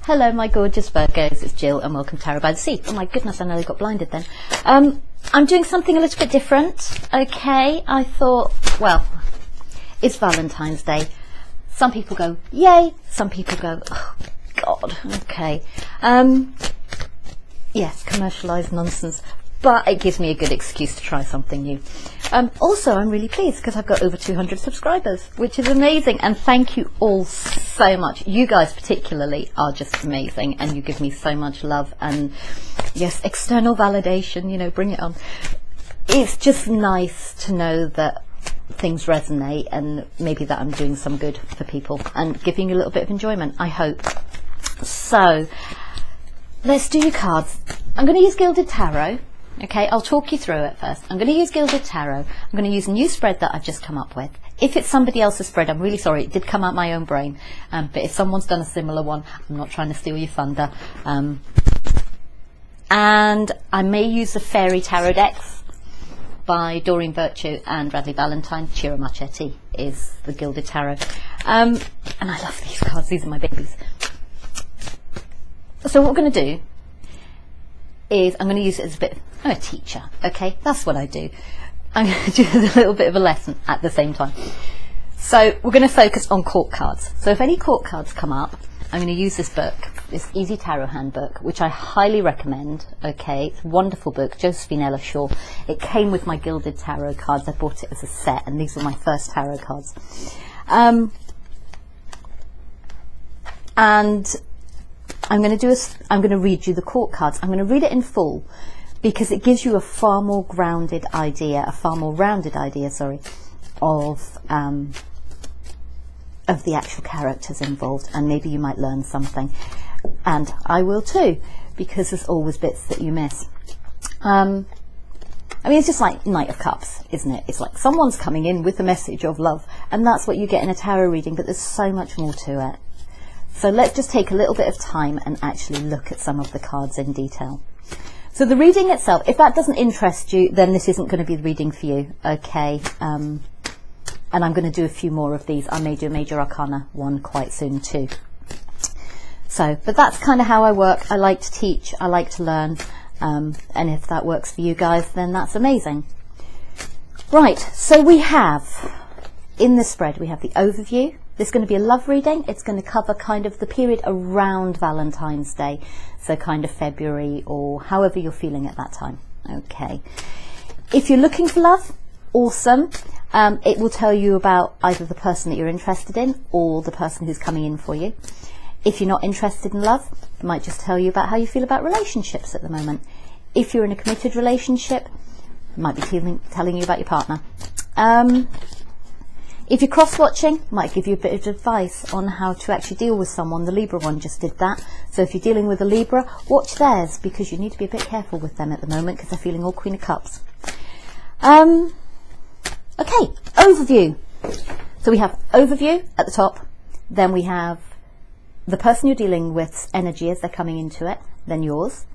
Hello my gorgeous Virgos, it's Jill and welcome to Tarot by the Sea. Oh my goodness, I nearly got blinded then. I'm doing something a little bit different, okay? I thought, well, it's Valentine's Day. Some people go, yay, some people go, oh God, okay. Yes, commercialised nonsense, but it gives me a good excuse to try something new. Also, I'm really pleased because I've got over 200 subscribers, which is amazing, and thank you all so much. You guys particularly are just amazing, and you give me so much love and, yes, external validation, you know, bring it on. It's just nice to know that things resonate and maybe that I'm doing some good for people and giving you a little bit of enjoyment, I hope. So, let's do your cards. I'm going to use Gilded Tarot. Okay, I'll talk you through it first. I'm going to use Gilded Tarot. I'm going to use a new spread that I've just come up with. If it's somebody else's spread, I'm really sorry. It did come out my own brain. But if someone's done a similar one, I'm not trying to steal your thunder. And I may use the Fairy Tarot decks by Doreen Virtue and Bradley Valentine. Ciro Marchetti is the Gilded Tarot. And I love these cards. These are my babies. So what we're going to do is I'm going to use it as a bit, I'm a teacher, okay, that's what I do. I'm going to do a little bit of a lesson at the same time. So we're going to focus on court cards. So if any court cards come up, I'm going to use this book, this Easy Tarot Handbook, which I highly recommend, okay, it's a wonderful book, Josephine Ella Shaw. It came with my Gilded Tarot cards, I bought it as a set, and these were my first tarot cards. And I'm going to read you the court cards. I'm going to read it in full because it gives you a far more grounded idea, a far more rounded idea, sorry, of the actual characters involved, and maybe you might learn something. And I will too, because there's always bits that you miss. I mean, it's just like Knight of Cups, isn't it? It's like someone's coming in with a message of love, and that's what you get in a tarot reading, but there's so much more to it. So let's just take a little bit of time and actually look at some of the cards in detail. So the reading itself, if that doesn't interest you, then this isn't going to be the reading for you, okay? And I'm going to do a few more of these. I may do a Major Arcana one quite soon too. So, but that's kind of how I work. I like to teach, I like to learn, and if that works for you guys, then that's amazing. Right, so we have, in this spread, we have the overview. This is going to be a love reading. It's going to cover kind of the period around Valentine's Day, so kind of February or however you're feeling at that time. Okay. If you're looking for love, awesome. It will tell you about either the person that you're interested in or the person who's coming in for you. If you're not interested in love, it might just tell you about how you feel about relationships at the moment. If you're in a committed relationship, it might be telling you about your partner. If you're cross-watching, might give you a bit of advice on how to actually deal with someone. The Libra one just did that. So if you're dealing with a Libra, watch theirs, because you need to be a bit careful with them at the moment because they're feeling all Queen of Cups. Okay, overview. So we have overview at the top. Then we have the person you're dealing with's energy as they're coming into it. Then yours.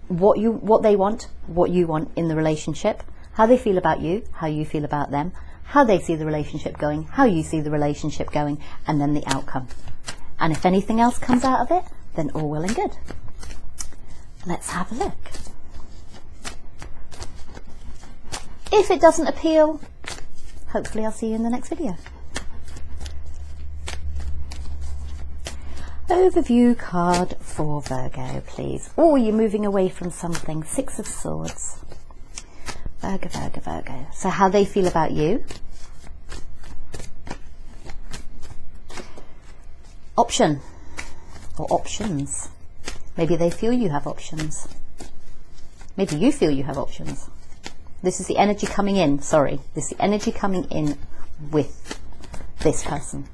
What they want, what you want in the relationship. How they feel about you, how you feel about them. How they see the relationship going, how you see the relationship going, and then the outcome. And if anything else comes out of it, then all well and good. Let's have a look. If it doesn't appeal, hopefully I'll see you in the next video. Overview card for Virgo, please. Oh, you're moving away from something. Six of Swords. Virgo, Virgo, Virgo. So how they feel about you. Option or options. Maybe they feel you have options. Maybe you feel you have options. This is the energy coming in. Sorry, this is the energy coming in with this person.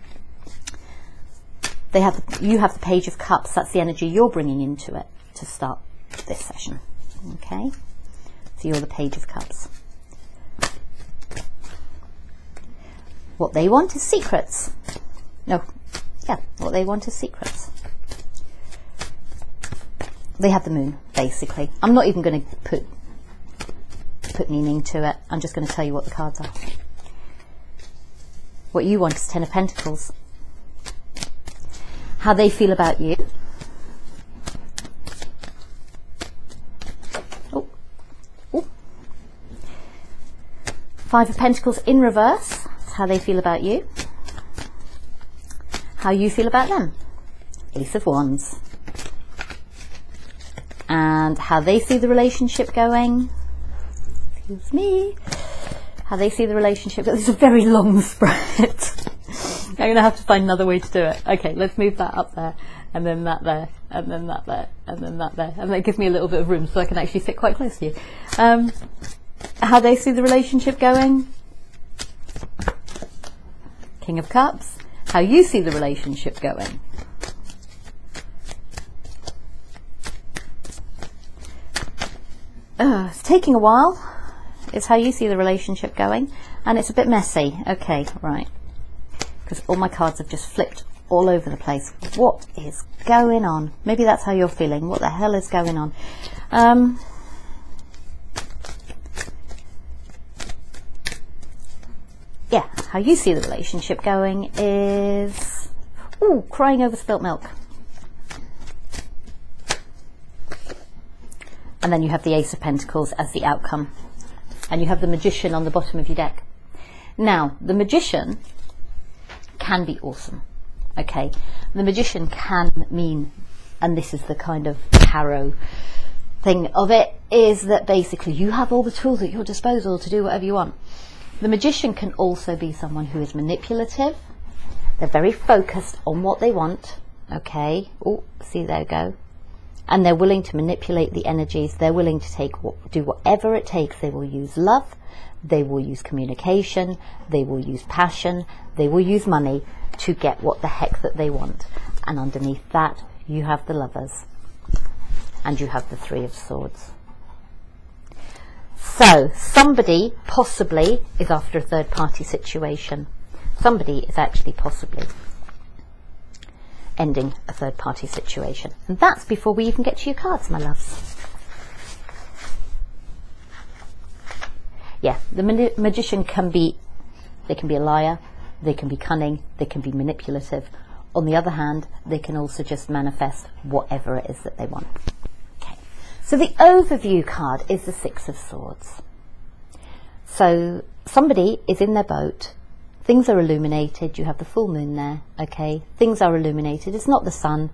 You have the Page of Cups. That's the energy you're bringing into it to start this session. Okay. So you're the Page of Cups. What they want is secrets. No, yeah, what they want is secrets. They have the Moon, basically. I'm not even going to put meaning to it. I'm just going to tell you what the cards are. What you want is Ten of Pentacles. how they feel about you. Oh. Oh. Five of Pentacles in reverse. That's how they feel about you. How you feel about them. Ace of Wands. And how they see the relationship going. Excuse me. How they see the relationship. This is a very long spread. I'm going to have to find another way to do it. Okay, let's move that up there, and then that there, and then that there, and then that there. And that gives me a little bit of room so I can actually sit quite close to you. How they see the relationship going. King of Cups. How you see the relationship going. It's taking a while. It's how you see the relationship going. And it's a bit messy. Okay, right. Because all my cards have just flipped all over the place. What is going on? Maybe that's how you're feeling. What the hell is going on? Yeah, how you see the relationship going is... Ooh, crying over spilt milk. And then you have the Ace of Pentacles as the outcome. And you have the Magician on the bottom of your deck. Now, the Magician can be awesome. Okay, the Magician can mean, and this is the kind of tarot thing of it, is that basically you have all the tools at your disposal to do whatever you want. The Magician can also be someone who is manipulative. They're very focused on what they want. Okay, oh, see, there we go. And they're willing to manipulate the energies. They're willing to do whatever it takes. They will use love. They will use communication. They will use passion. They will use money to get what the heck that they want. And underneath that, you have the Lovers. And you have the Three of Swords. So, somebody possibly is after a third-party situation. Somebody is actually possibly ending a third-party situation. And that's before we even get to your cards, my loves. Yeah, the Magician can be, they can be a liar, they can be cunning, they can be manipulative. On the other hand, they can also just manifest whatever it is that they want. Okay, so the overview card is the Six of Swords. So somebody is in their boat. Things are illuminated. You have the full moon there, okay? Things are illuminated. It's not the sun.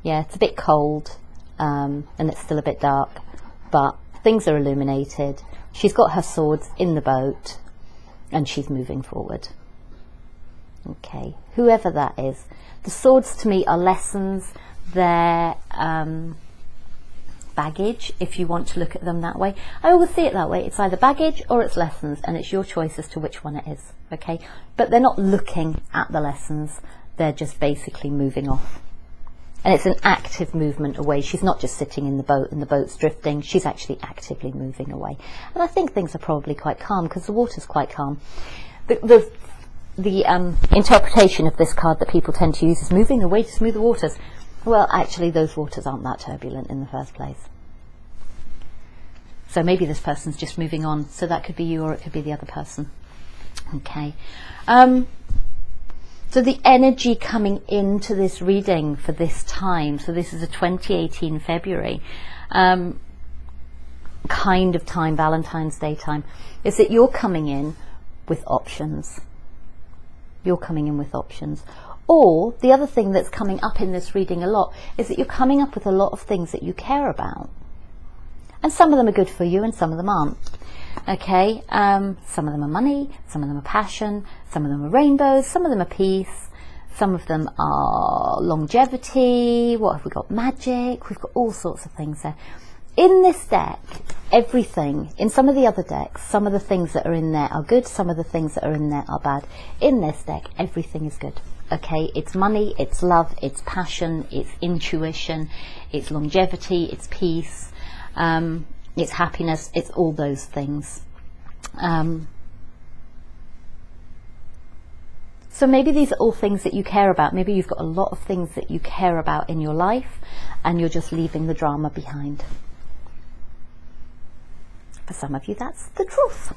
Yeah, it's a bit cold, and it's still a bit dark, but things are illuminated. She's got her swords in the boat, and she's moving forward. Okay, whoever that is. The swords to me are lessons. They're baggage, if you want to look at them that way. I always see it that way. It's either baggage or it's lessons, and it's your choice as to which one it is. Okay, but they're not looking at the lessons. They're just basically moving off. And it's an active movement away. She's not just sitting in the boat and the boat's drifting. She's actually actively moving away. And I think things are probably quite calm because the water's quite calm. The interpretation of this card that people tend to use is moving away to smooth the waters. Well, actually, those waters aren't that turbulent in the first place. So maybe this person's just moving on. So that could be you, or it could be the other person. Okay. So the energy coming into this reading for this time, so this is a 2018 February kind of time, Valentine's Day time, is that you're coming in with options. You're coming in with options. Or the other thing that's coming up in this reading a lot is that you're coming up with a lot of things that you care about. And some of them are good for you and some of them aren't. Okay, some of them are money, some of them are passion, some of them are rainbows, some of them are peace, some of them are longevity. What have we got? Magic. We've got all sorts of things there. In this deck, everything, in some of the other decks, some of the things that are in there are good, some of the things that are in there are bad. In this deck, everything is good. Okay, it's money, it's love, it's passion, it's intuition, it's longevity, it's peace, it's happiness, it's all those things. So maybe these are all things that you care about. Maybe you've got a lot of things that you care about in your life and you're just leaving the drama behind. For some of you, that's the truth.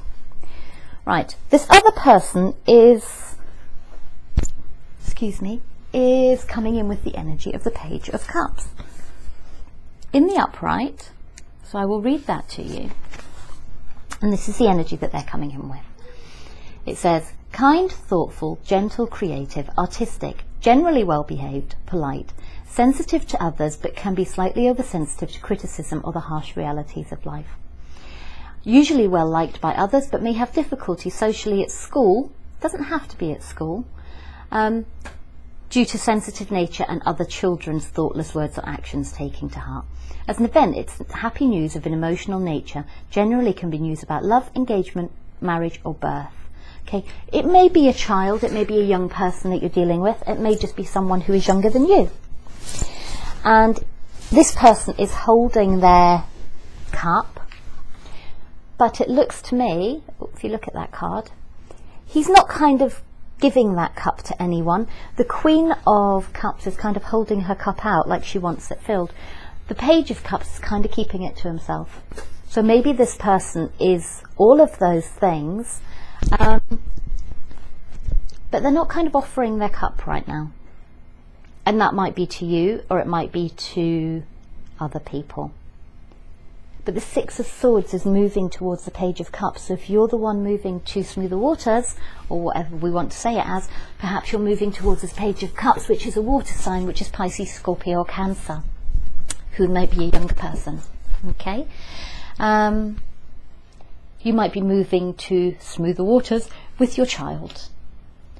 Right, this other person is, excuse me, is coming in with the energy of the Page of Cups. In the upright, so I will read that to you, and this is the energy that they're coming in with. It says, kind, thoughtful, gentle, creative, artistic, generally well-behaved, polite, sensitive to others, but can be slightly oversensitive to criticism or the harsh realities of life. Usually well liked by others, but may have difficulty socially at school, doesn't have to be at school, due to sensitive nature and other children's thoughtless words or actions taking to heart. As an event, it's happy news of an emotional nature, generally can be news about love, engagement, marriage or birth. Okay, it may be a child, it may be a young person that you're dealing with, it may just be someone who is younger than you. And this person is holding their cup, but it looks to me, if you look at that card, he's not kind of giving that cup to anyone. The Queen of Cups is kind of holding her cup out like she wants it filled. The Page of Cups is kind of keeping it to himself. So maybe this person is all of those things, but they're not kind of offering their cup right now. And that might be to you, or it might be to other people. But the Six of Swords is moving towards the Page of Cups. So if you're the one moving to smoother waters, or whatever we want to say it as, perhaps you're moving towards this Page of Cups, which is a water sign, which is Pisces, Scorpio or Cancer, who might be a younger person. Okay? You might be moving to smoother waters with your child.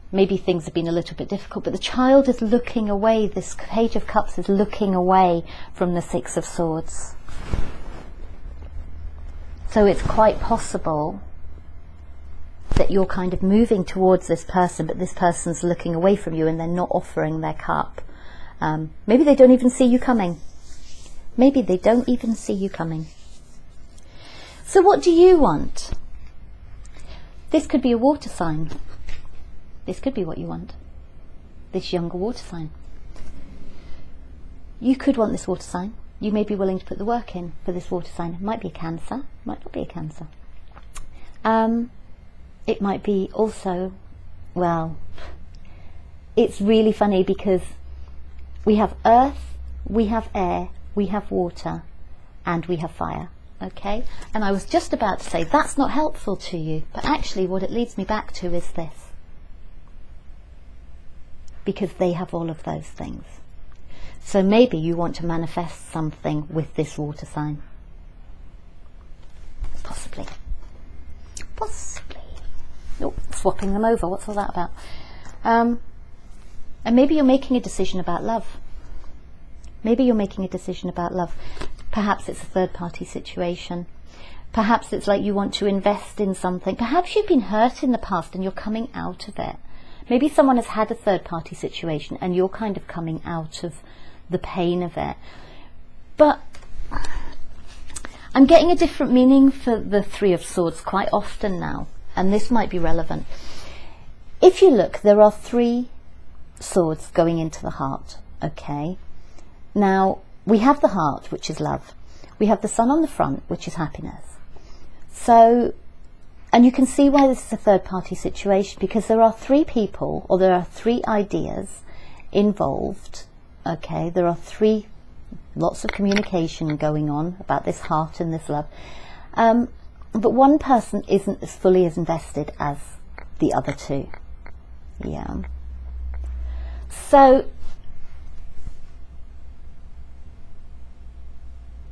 Maybe things have been a little bit difficult, but the child is looking away. This Page of Cups is looking away from the Six of Swords. So it's quite possible that you're kind of moving towards this person, but this person's looking away from you and they're not offering their cup. Maybe they don't even see you coming. Maybe they don't even see you coming. So what do you want? This could be a water sign. This could be what you want. This younger water sign. You could want this water sign. You may be willing to put the work in for this water sign. It might be a Cancer, might not be a Cancer. It might be also, well, it's really funny because we have earth, we have air, we have water, and we have fire. Okay? And I was just about to say that's not helpful to you, but actually what it leads me back to is this. Because they have all of those things. So maybe you want to manifest something with this water sign. Possibly. Possibly. Oh, swapping them over. What's all that about? And maybe you're making a decision about love. Maybe you're making a decision about love. Perhaps it's a third-party situation. Perhaps it's like you want to invest in something. Perhaps you've been hurt in the past and you're coming out of it. Maybe someone has had a third-party situation and you're kind of coming out of the pain of it. But I'm getting a different meaning for the Three of Swords quite often now, and this might be relevant. If you look, there are three swords going into the heart, okay? Now, we have the heart, which is love. We have the sun on the front, which is happiness. So, and you can see why this is a third-party situation, because there are three people, or there are three ideas involved, okay? There are lots of communication going on about this heart and this love. But one person isn't as fully as invested as the other two. Yeah. So,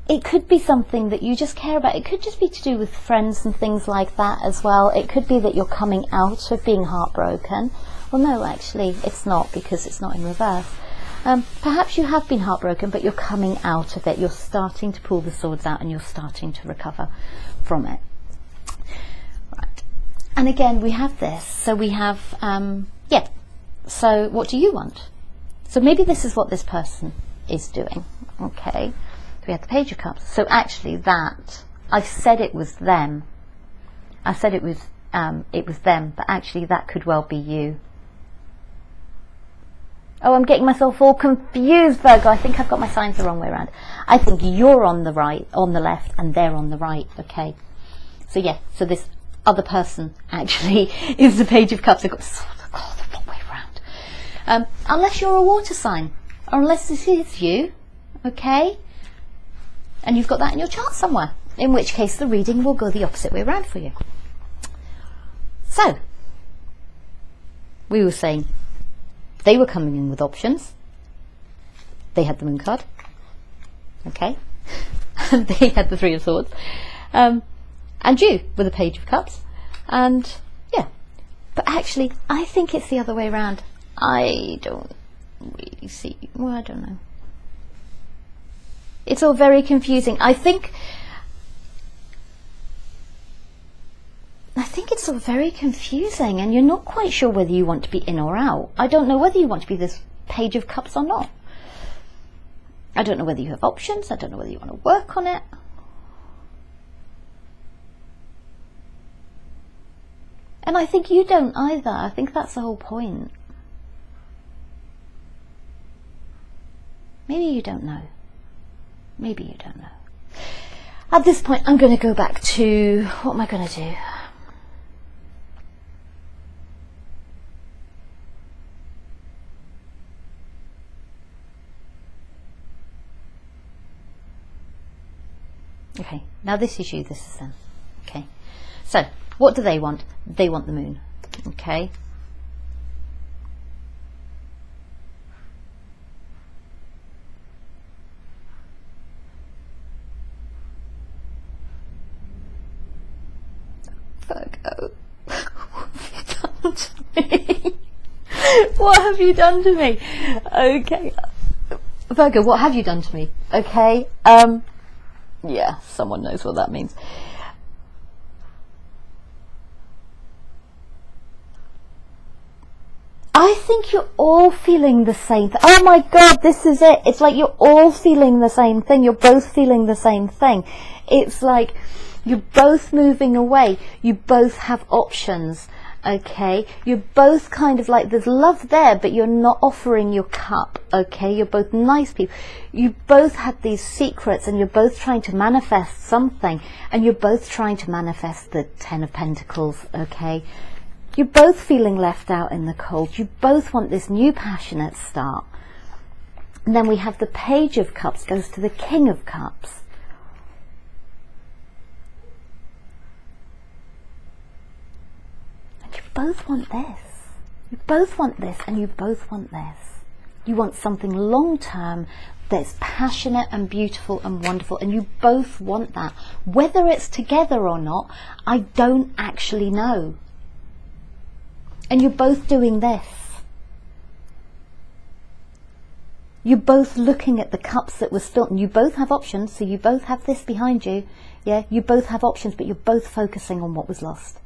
it could be something that you just care about. It could just be to do with friends and things like that as well. It could be that you're coming out of being heartbroken. Well, no, actually, it's not, because it's not in reverse. Perhaps you have been heartbroken, but you're coming out of it. You're starting to pull the swords out and you're starting to recover from it. Right. And again, we have this. So we have, so what do you want? So maybe this is what this person is doing. Okay. We had the Page of Cups. So actually that, I said it was them. I said it was them, but actually that could well be you. Oh, I'm getting myself all confused, Virgo. I think I've got my signs the wrong way around. I think you're on the right, on the left, and they're on the right. Okay. So yeah, so this other person actually is the Page of Cups. I've got the wrong way unless you're a water sign, or unless this is you, okay, and you've got that in your chart somewhere, in which case the reading will go the opposite way around for you. So, we were saying they were coming in with options. They had the Moon card, okay, and they had the Three of Swords, and you with the Page of Cups, and yeah. But actually, I think it's the other way around. I don't really see. Well, I don't know. It's all very confusing. I think it's all very confusing, and you're not quite sure whether you want to be in or out. I don't know whether you want to be this Page of Cups or not. I don't know whether you have options. I don't know whether you want to work on it. And I think you don't either. I think that's the whole point. Maybe you don't know. Maybe you don't know. At this point, I'm going to go back to, what am I going to do? Okay, now this is you, this is them. Okay, so what do they want? They want the Moon. Okay. Virgo, what have you done to me? Okay, Virgo, what have you done to me? Okay, yeah, someone knows what that means. I think you're all feeling the same thing. Oh my God, this is it. It's like you're all feeling the same thing. You're both feeling the same thing. It's like you're both moving away. You both have options. Okay, you're both kind of like, there's love there, but you're not offering your cup. Okay, you're both nice people. You both had these secrets, and you're both trying to manifest something, and you're both trying to manifest the Ten of Pentacles. Okay, you're both feeling left out in the cold. You both want this new passionate start. And then we have the Page of Cups goes to the King of Cups. You both want this. You both want this, and you both want this. You want something long-term that's passionate and beautiful and wonderful, and you both want that. Whether it's together or not, I don't actually know. And you're both doing this. You're both looking at the cups that were spilt, and you both have options, so you both have this behind you. Yeah, you both have options, but you're both focusing on what was lost.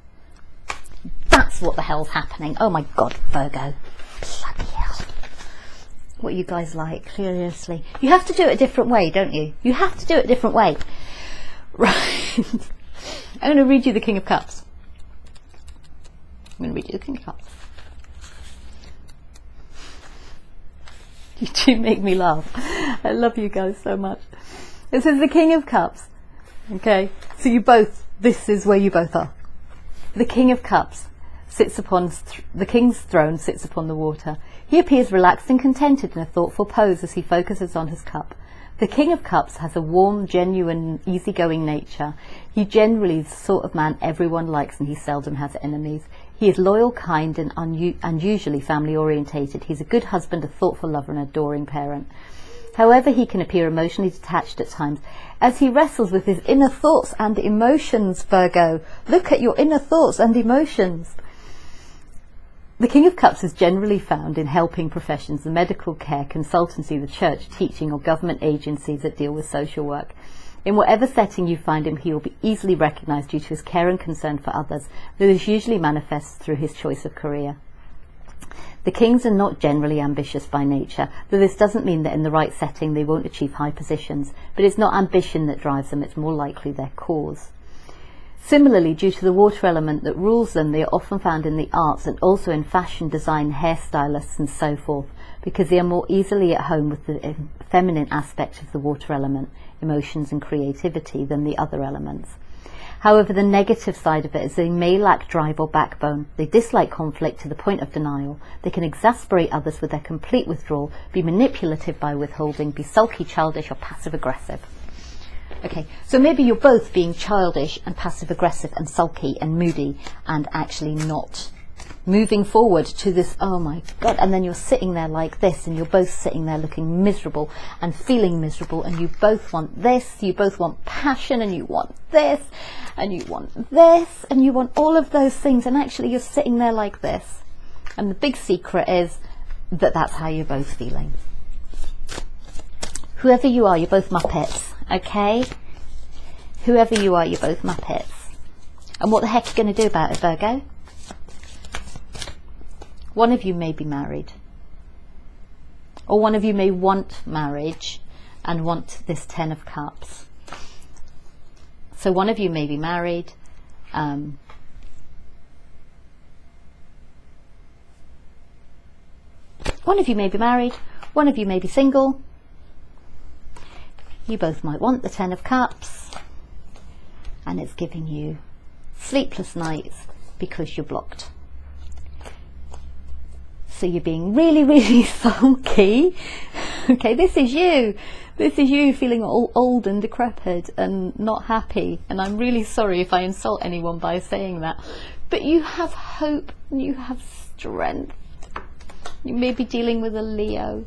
That's what the hell's happening. Oh my God, Virgo. Bloody hell. What are you guys like? Seriously. You have to do it a different way, don't you? You have to do it a different way. Right. I'm going to read you the King of Cups. I'm going to read you the King of Cups. You do make me laugh. I love you guys so much. It says the King of Cups. Okay. So you both, this is where you both are. The King of Cups sits upon, the King's throne sits upon the water. He appears relaxed and contented in a thoughtful pose as he focuses on his cup. The King of Cups has a warm, genuine, easygoing nature. He generally is the sort of man everyone likes, and he seldom has enemies. He is loyal, kind, and usually family-orientated. He's a good husband, a thoughtful lover, and adoring parent. However, he can appear emotionally detached at times as he wrestles with his inner thoughts and emotions, Virgo. Look at your inner thoughts and emotions. The King of Cups is generally found in helping professions, the medical care, consultancy, the church, teaching, or government agencies that deal with social work. In whatever setting you find him, he will be easily recognised due to his care and concern for others, though this usually manifests through his choice of career. The kings are not generally ambitious by nature, though this doesn't mean that in the right setting they won't achieve high positions, but it's not ambition that drives them, it's more likely their cause. Similarly, due to the water element that rules them, they are often found in the arts and also in fashion, design, hairstylists and so forth, because they are more easily at home with the feminine aspect of the water element, emotions and creativity, than the other elements. However, the negative side of it is they may lack drive or backbone. They dislike conflict to the point of denial. They can exasperate others with their complete withdrawal, be manipulative by withholding, be sulky, childish, or passive aggressive. Okay, so maybe you're both being childish and passive aggressive and sulky and moody and actually not moving forward to this, oh my God, and then you're sitting there like this, and you're both sitting there looking miserable and feeling miserable, and you both want this, you both want passion, and you want this, and you want this, and you want all of those things, and actually you're sitting there like this. And the big secret is that that's how you're both feeling. Whoever you are, you're both Muppets, okay? Whoever you are, you're both Muppets. And what the heck are you going to do about it, Virgo? One of you may be married, or one of you may want marriage and want this 10 of Cups. So one of you may be married, one of you may be married, one of you may be single. You both might want the 10 of Cups, and it's giving you sleepless nights because you're blocked. So you're being really, really sulky. Okay, this is you. This is you feeling all old and decrepit and not happy. And I'm really sorry if I insult anyone by saying that. But you have hope and you have strength. You may be dealing with a Leo.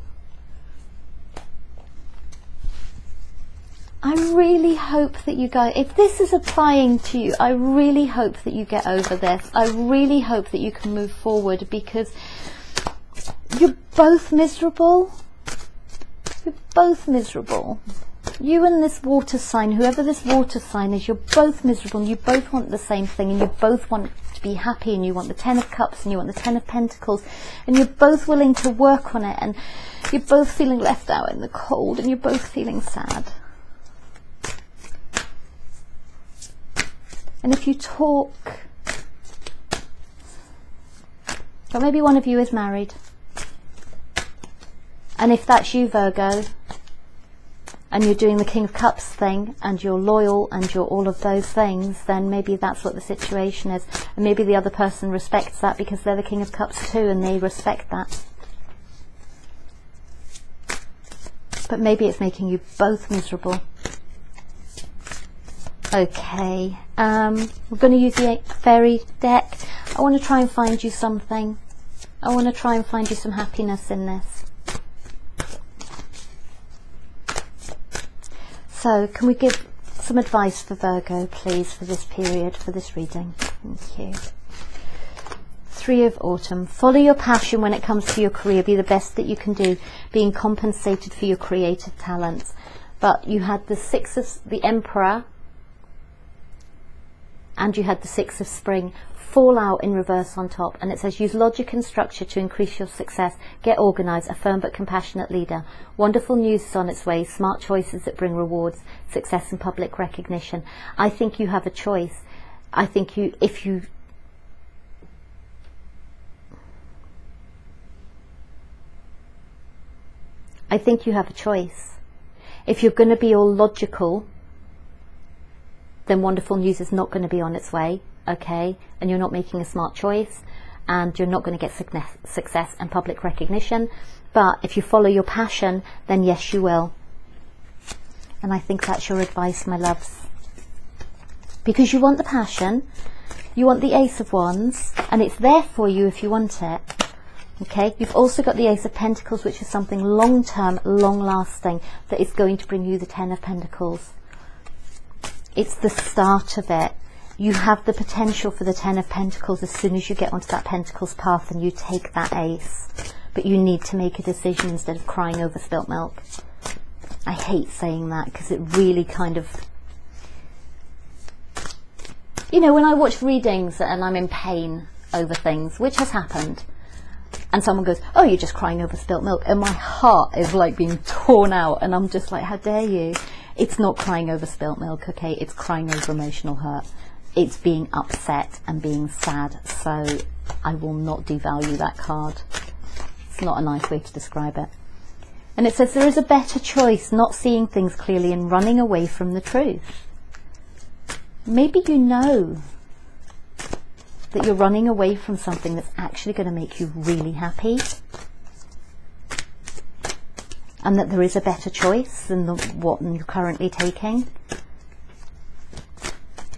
I really hope that you guys, if this is applying to you, I really hope that you get over this. I really hope that you can move forward, because you're both miserable. You're both miserable. You and this water sign, whoever this water sign is, you're both miserable, and you both want the same thing, and you both want to be happy, and you want the 10 of Cups, and you want the 10 of Pentacles, and you're both willing to work on it, and you're both feeling left out in the cold, and you're both feeling sad. And if you talk, but maybe one of you is married. And if that's you, Virgo, and you're doing the King of Cups thing, and you're loyal, and you're all of those things, then maybe that's what the situation is. And maybe the other person respects that because they're the King of Cups too, and they respect that. But maybe it's making you both miserable. Okay, we're going to use the fairy deck. I want to try and find you something. I want to try and find you some happiness in this. So, can we give some advice for Virgo, please, for this period, for this reading? Thank you. 3 of Autumn. Follow your passion when it comes to your career. Be the best that you can do, being compensated for your creative talents. But you had the 6 of the Emperor, and you had the 6 of Spring fall out in reverse on top, and it says use logic and structure to increase your success, get organised, a firm but compassionate leader. Wonderful news is on its way, smart choices that bring rewards, success and public recognition. I think you have a choice. I think I think you have a choice. If you're going to be all logical, then wonderful news is not going to be on its way, okay? And you're not making a smart choice, and you're not going to get success and public recognition. But if you follow your passion, then yes, you will. And I think that's your advice, my loves. Because you want the passion, you want the Ace of Wands, and it's there for you if you want it. Okay, you've also got the Ace of Pentacles, which is something long-term, long-lasting, that is going to bring you the 10 of Pentacles. It's the start of it. You have the potential for the 10 of Pentacles as soon as you get onto that Pentacles path and you take that Ace. But you need to make a decision instead of crying over spilt milk. I hate saying that because it really kind of... You know, when I watch readings and I'm in pain over things, which has happened, and someone goes, oh, you're just crying over spilt milk, and my heart is like being torn out, and I'm just like, how dare you? It's not crying over spilt milk, okay? It's crying over emotional hurt. It's being upset and being sad. So I will not devalue that card. It's not a nice way to describe it. And it says there is a better choice, not seeing things clearly and running away from the truth. maybe you know that you're running away from something that's actually going to make you really happy, and that there is a better choice than the what you're currently taking.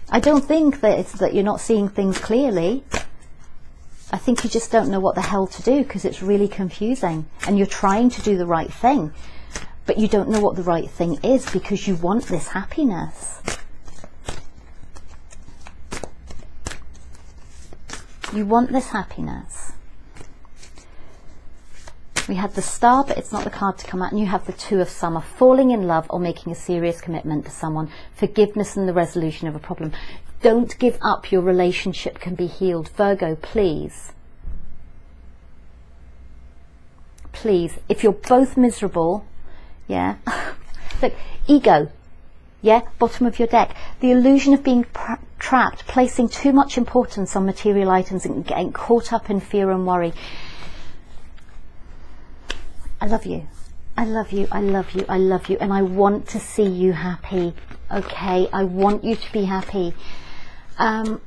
I don't think that it's that you're not seeing things clearly. I think you just don't know what the hell to do, because it's really confusing, and you're trying to do the right thing, but you don't know what the right thing is, because you want this happiness. You want this happiness. We had the Star, but it's not the card to come out, and you have the Two of Summer, falling in love or making a serious commitment to someone, forgiveness and the resolution of a problem. Don't give up, your relationship can be healed. Virgo, please. Please, if you're both miserable, yeah, look, ego, yeah, bottom of your deck. The illusion of being trapped, placing too much importance on material items and getting caught up in fear and worry. I love you. I love you. I love you. I love you. And I want to see you happy. Okay? I want you to be happy. And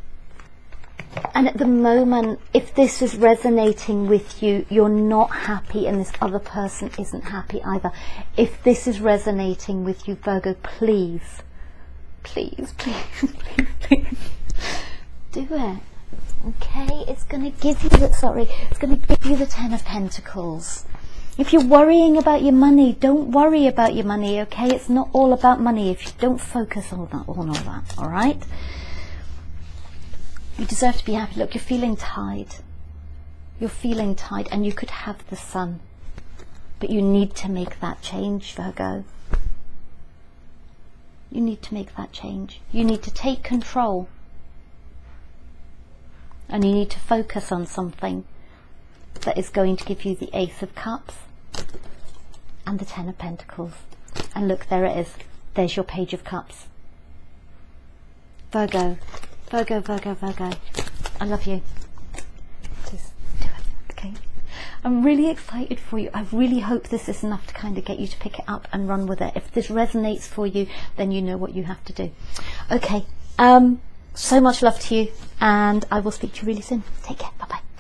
at the moment, if this is resonating with you, you're not happy, and this other person isn't happy either. If this is resonating with you, Virgo, please, please, please, please, please, do it. Okay? It's going to give you the, it's going to give you the Ten of Pentacles. If you're worrying about your money, don't worry about your money, okay? It's not all about money if you don't focus on all that, all right? You deserve to be happy. Look, you're feeling tired. You're feeling tired, and you could have the Sun. But you need to make that change, Virgo. You need to make that change. You need to take control. And you need to focus on something that is going to give you the Ace of Cups and the Ten of Pentacles. And look, there it is. There's your Page of Cups. Virgo, Virgo, Virgo, Virgo. I love you. Just do it, okay? I'm really excited for you. I really hope this is enough to kind of get you to pick it up and run with it. If this resonates for you, then you know what you have to do. Okay, so much love to you, and I will speak to you really soon. Take care. Bye-bye.